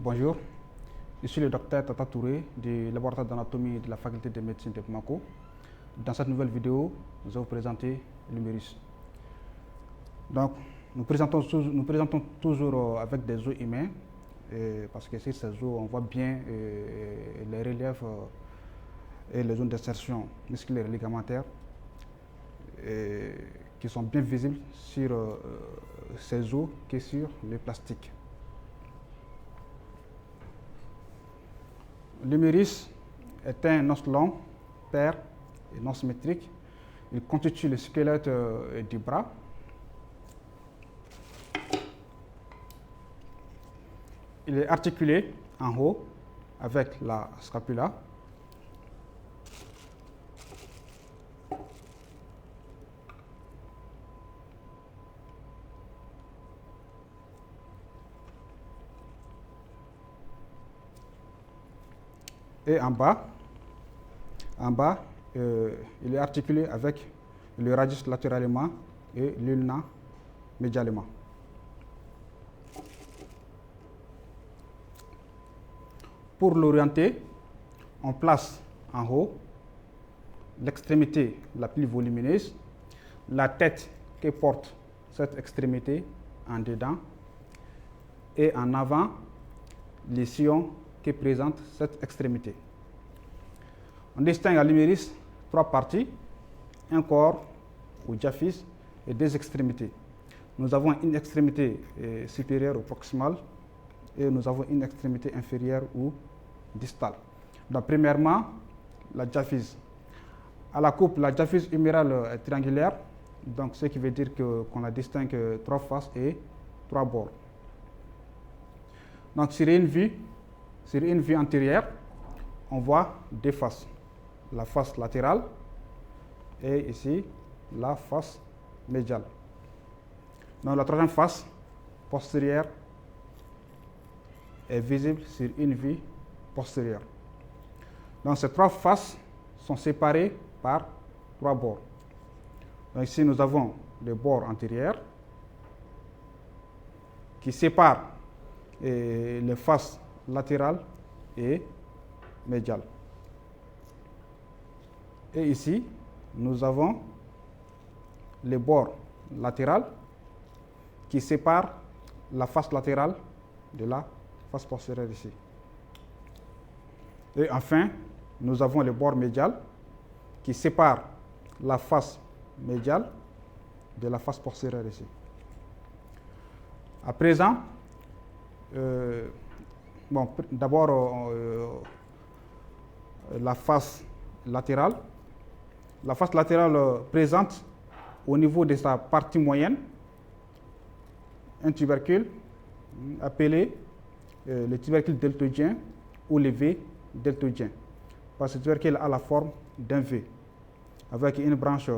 Bonjour, je suis le docteur Tata Touré du laboratoire d'anatomie de la faculté de médecine de Bamako. Dans cette nouvelle vidéo, nous allons vous présenter l'humérus. Donc, nous présentons toujours avec des os humains, parce que sur ces os, on voit bien les reliefs et les zones d'insertion musculaires et ligamentaires qui sont bien visibles sur ces os que sur les plastiques. L'humérus est un os long, pair et non symétrique. Il constitue le squelette du bras. Il est articulé en haut avec la scapula. Et en bas, il est articulé avec le radius latéralement et l'ulna médialement. Pour l'orienter, on place en haut l'extrémité la plus volumineuse, la tête qui porte cette extrémité en dedans et en avant les sillons qui présentent cette extrémité. On distingue à l'humérus trois parties, un corps ou diaphyse et deux extrémités. Nous avons une extrémité supérieure ou proximale et nous avons une extrémité inférieure ou distale. Donc, premièrement, la diaphyse. À la coupe, la diaphyse humérale est triangulaire, donc ce qui veut dire qu'on la distingue trois faces et trois bords. Donc, sur une vue antérieure, on voit deux faces. La face latérale et ici la face médiale. Donc, la troisième face postérieure est visible sur une vue postérieure. Donc, ces trois faces sont séparées par trois bords. Donc, ici, nous avons le bord antérieur qui sépare les faces latérales et médiales. Et ici, nous avons le bord latéral qui sépare la face latérale de la face postérieure ici. Et enfin, nous avons le bord médial qui sépare la face médiale de la face postérieure ici. À présent, d'abord la face latérale. La face latérale présente au niveau de sa partie moyenne un tubercule appelé le tubercule deltoïdien ou le V deltoïdien. Parce que ce tubercule a la forme d'un V avec une branche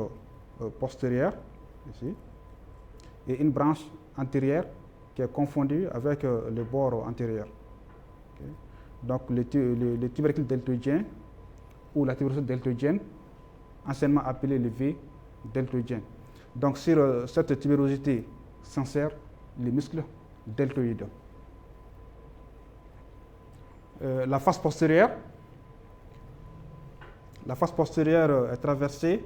postérieure ici et une branche antérieure qui est confondue avec le bord antérieur. Okay. Donc le tubercule deltoïdien ou la tuberculose deltoïdienne, anciennement appelée le V deltoïdien. Donc sur cette tubérosité s'insèrent les muscles deltoïdes. La face postérieure est traversée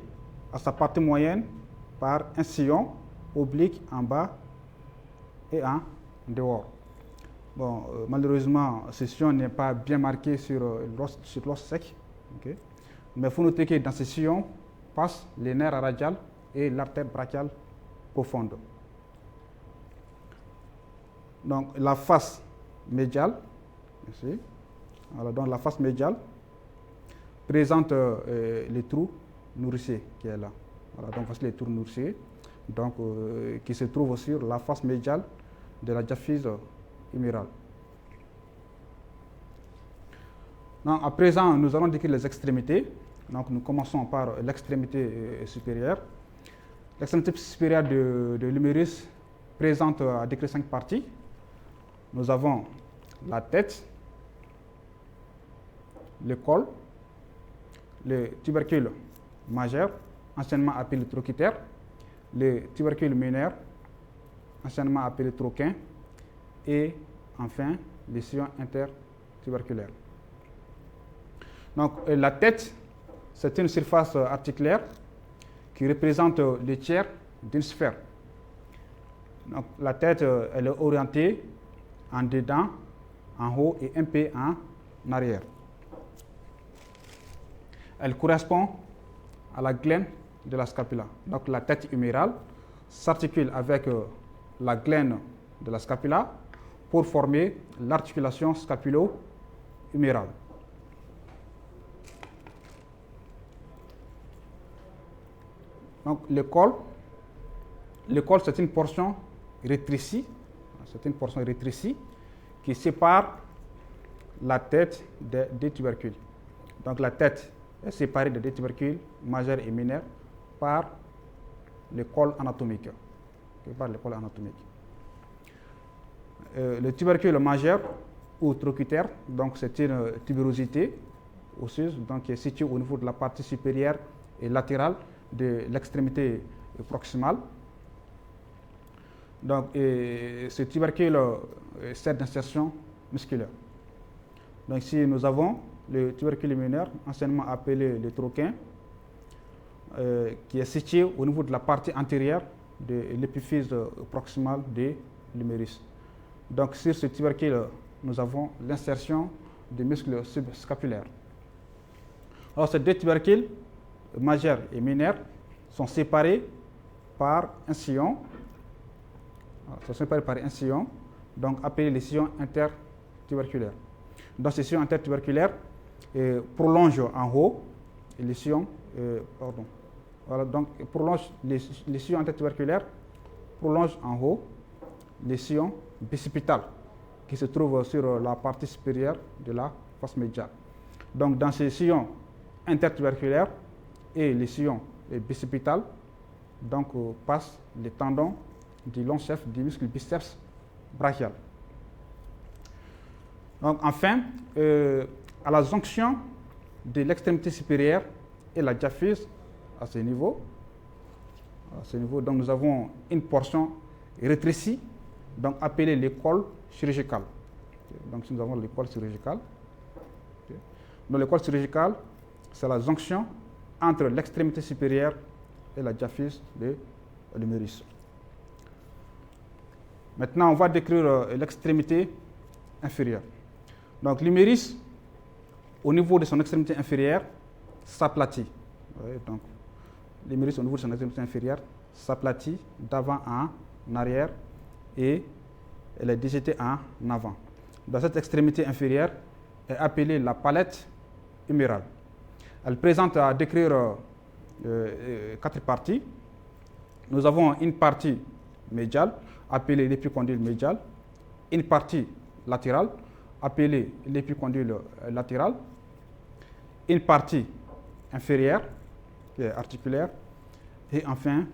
à sa partie moyenne par un sillon oblique en bas et en dehors. Bon, malheureusement, ce sillon n'est pas bien marqué sur l'os sec. Okay. Mais il faut noter que dans ce sillon passent les nerfs radiales et l'artère brachiale profonde. Donc la face médiale, ici, voilà, donc la face médiale présente les trous nourriciers qui est là. Voilà, donc voici les trous nourriciers, donc qui se trouvent sur la face médiale de la diaphyse humérale. Donc, à présent, nous allons décrire les extrémités. Donc, nous commençons par l'extrémité supérieure. L'extrémité supérieure de l'humérus présente à décrire 5 parties. Nous avons la tête, le col, le tubercule majeur, anciennement appelé trochiter, le tubercule mineure, anciennement appelé troquin, et enfin les sillons intertuberculaires. Donc, la tête, c'est une surface articulaire qui représente le tiers d'une sphère. Donc, la tête, elle est orientée en dedans, en haut et un peu en arrière. Elle correspond à la glène de la scapula. Donc, la tête humérale s'articule avec la glène de la scapula pour former l'articulation scapulo-humérale. Donc, le col, c'est une portion rétrécie, qui sépare la tête des tubercules. Donc, la tête est séparée des deux tubercules majeurs et mineurs par le col anatomique. Le tubercule majeur ou trochitaire, donc c'est une tubérosité osseuse donc qui est située au niveau de la partie supérieure et latérale de l'extrémité proximale. Donc, ce tubercule sert d'insertion musculaire. Donc, ici, nous avons le tubercule mineur, anciennement appelé le troquin, qui est situé au niveau de la partie antérieure de l'épiphyse proximale de l'humérus. Donc, sur ce tubercule, nous avons l'insertion des muscles subscapulaires. Alors, ces deux tubercules, majeurs et mineurs, sont séparés par un sillon, donc appelé les sillons intertuberculaires. Donc, ces sillons intertuberculaires prolongent en haut les sillons, les sillons intertuberculaires prolongent en haut les sillons bicipitales qui se trouvent sur la partie supérieure de la face médiale. Donc, dans ces sillons intertuberculaires et les sillons bicipitales, donc passent les tendons du long chef du muscle biceps brachial. Donc, enfin, à la jonction de l'extrémité supérieure et la diaphyse, à ce niveau, donc nous avons une portion rétrécie, donc appelée l'école chirurgicale. Donc, si nous avons l'école chirurgicale, donc l'école chirurgicale, c'est la jonction entre l'extrémité supérieure et la diaphyse de l'humérus. Maintenant, on va décrire l'extrémité inférieure. Donc, l'humérus, au niveau de son extrémité inférieure, s'aplatit. Donc, l'humérus, au niveau de son extrémité inférieure, s'aplatit d'avant en arrière et elle est digitée en avant. Dans cette extrémité inférieure est appelée la palette humérale. Elle présente à décrire 4 parties. Nous avons une partie médiale, appelée l'épicondyle médial, une partie latérale, appelée l'épicondyle latéral, une partie inférieure, qui est articulaire, et enfin,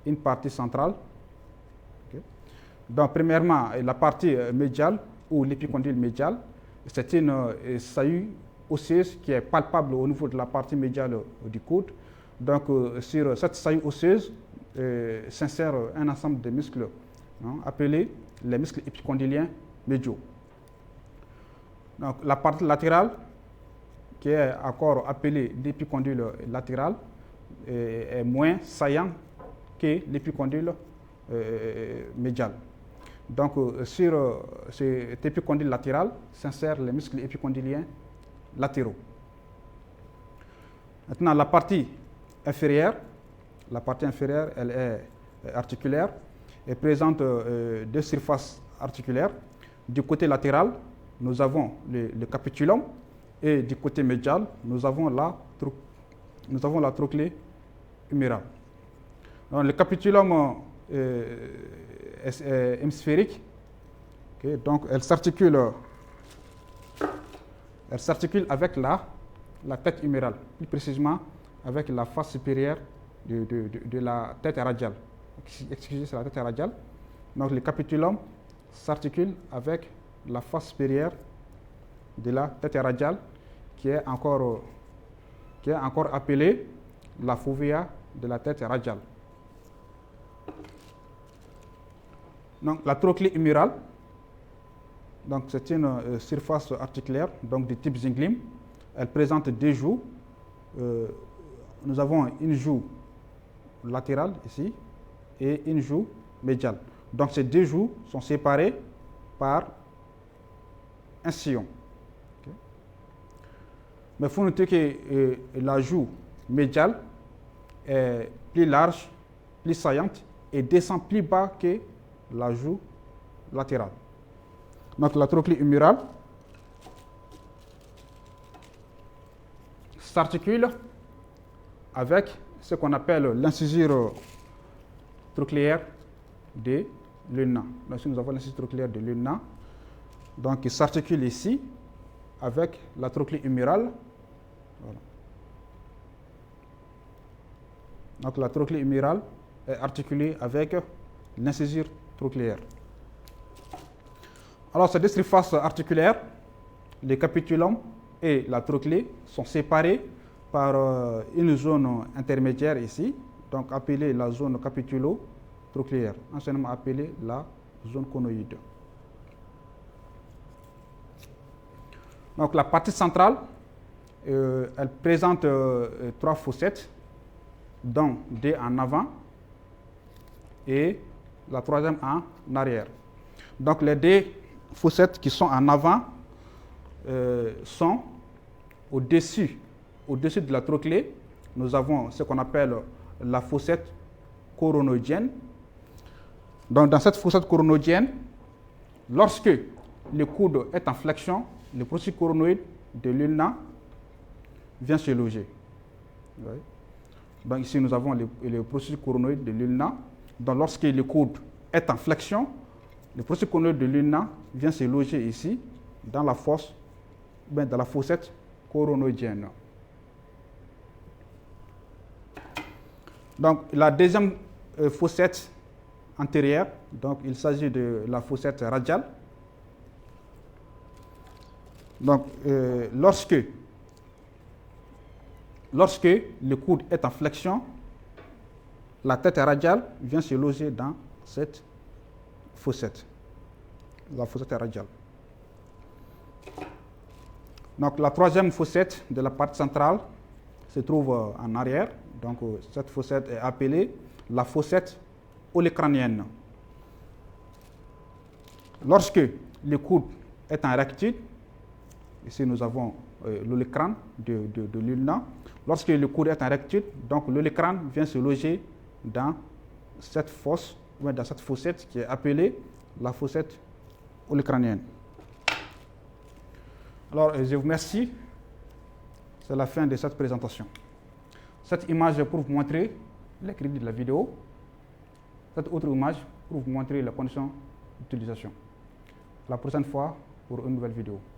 une partie centrale. Okay. Donc, premièrement, la partie médiale, ou l'épicondyle médial, c'est une saillie osseuse qui est palpable au niveau de la partie médiale du coude. Donc, sur cette saillie osseuse s'insère un ensemble de muscles appelés les muscles épicondyliens médiaux. Donc, la partie latérale, qui est encore appelée l'épicondyle latéral, est moins saillant que l'épicondyle médial. Donc, sur cet épicondyle latéral s'insèrent les muscles épicondyliens latéraux. Maintenant, la partie inférieure, elle est articulaire et présente deux surfaces articulaires. Du côté latéral, nous avons le capitulum et du côté médial, nous avons la trochlée humérale. Donc, le capitulum est hémisphérique, okay, donc elle s'articule avec la tête humérale, plus précisément avec la face supérieure de la tête radiale. Excusez, c'est la tête radiale. Donc, le capitulum s'articule avec la face supérieure de la tête radiale qui est encore appelée la fovea de la tête radiale. Donc, la trochlée humérale Donc c'est une surface articulaire donc de type Zinglim. Elle présente deux joues. Nous avons une joue latérale ici et une joue médiale. Donc ces deux joues sont séparées par un sillon. Okay. Mais il faut noter que la joue médiale est plus large, plus saillante et descend plus bas que la joue latérale. Donc la trochlée humérale s'articule avec ce qu'on appelle l'incisure trochléaire de l'ulna. Donc ici nous avons l'incisure trochléaire de l'ulna. Donc il s'articule ici avec la trochlée humérale. Voilà. Donc la trochlée humérale est articulée avec l'incisure trochléaire. Alors ces deux surfaces articulaires, le capitulum et la trochlée, sont séparés par une zone intermédiaire ici, donc appelée la zone capitulo-trochléaire, anciennement appelée la zone conoïde. Donc la partie centrale, elle présente trois fossettes, dont deux en avant et la troisième en arrière. Donc les deux fossettes qui sont en avant sont au-dessus de la trochlée. Nous avons ce qu'on appelle la fossette coronoïdienne. Donc dans cette fossette coronoïdienne, lorsque le coude est en flexion, le processus coronoïde de l'ulna vient se loger. Oui. Donc ici nous avons le processus coronoïde de l'ulna. Donc lorsque le coude est en flexion, le processus coronoïde de l'ulna vient se loger ici dans la fosse, dans la fossette coronoïdienne. Donc la deuxième fossette antérieure, donc il s'agit de la fossette radiale. Donc lorsque le coude est en flexion, la tête radiale vient se loger dans cette fossette, la fossette radiale. Donc la troisième fossette de la partie centrale se trouve en arrière. Donc cette fossette est appelée la fossette olecrânienne. Lorsque le coude est en rectitude, ici nous avons l'olecrâne de l'ulna. Lorsque le coude est en rectitude, donc l'olecrâne vient se loger dans cette fosse, ou dans cette fossette qui est appelée la fossette olecrânienne. Alors, je vous remercie. C'est la fin de cette présentation. Cette image est pour vous montrer les crédits de la vidéo. Cette autre image pour vous montrer les conditions d'utilisation. La prochaine fois pour une nouvelle vidéo.